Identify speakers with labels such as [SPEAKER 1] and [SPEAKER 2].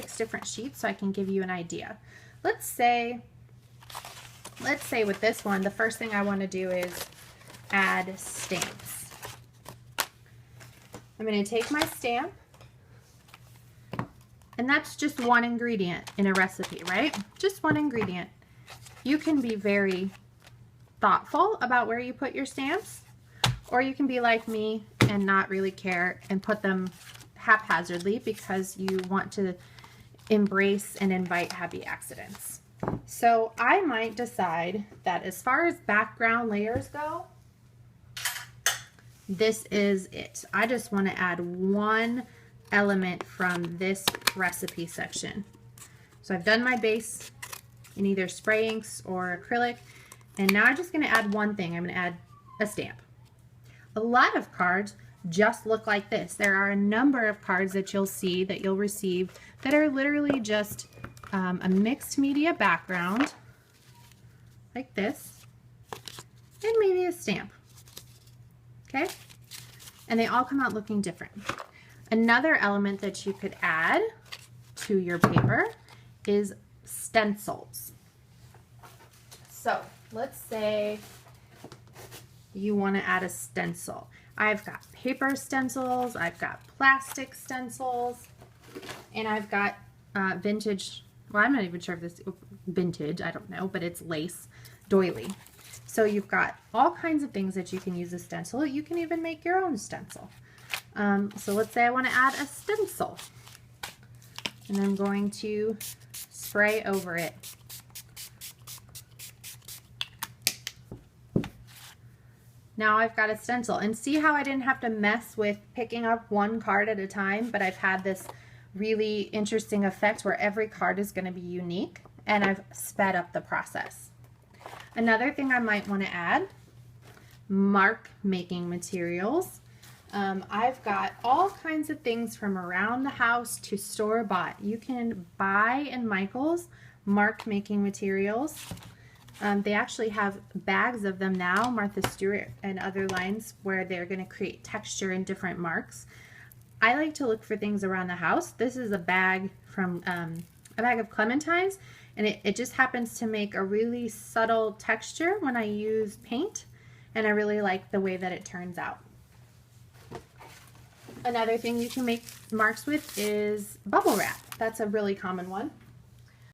[SPEAKER 1] 6 different sheets so I can give you an idea. Let's say with this one, the first thing I want to do is add stamps. I'm going to take my stamp, and that's just one ingredient in a recipe, right? Just one ingredient. You can be very thoughtful about where you put your stamps, or you can be like me and not really care and put them haphazardly because you want to embrace and invite happy accidents. So I might decide that as far as background layers go, this is it. I just want to add one element from this recipe section. So I've done my base in either spray inks or acrylic, and now I'm just going to add one thing. I'm going to add a stamp. A lot of cards just look like this. There are a number of cards that you'll see, that you'll receive, that are literally just a mixed media background like this, and maybe a stamp. Okay, and they all come out looking different. Another element that you could add to your paper is stencils. So let's say you want to add a stencil. I've got paper stencils, I've got plastic stencils, and I've got vintage, well, I'm not even sure if this vintage, I don't know, but it's lace doily. So you've got all kinds of things that you can use a stencil. You can even make your own stencil. So let's say I want to add a stencil, and I'm going to spray over it. Now I've got a stencil, and see how I didn't have to mess with picking up one card at a time, but I've had this really interesting effect where every card is going to be unique, and I've sped up the process. Another thing I might want to add, mark making materials. I've got all kinds of things from around the house to store-bought. You can buy in Michael's mark making materials. They actually have bags of them now, Martha Stewart and other lines, where they're going to create texture and different marks. I like to look for things around the house. This is a bag from a bag of clementines, and it just happens to make a really subtle texture when I use paint, and I really like the way that it turns out. Another thing you can make marks with is bubble wrap. That's a really common one.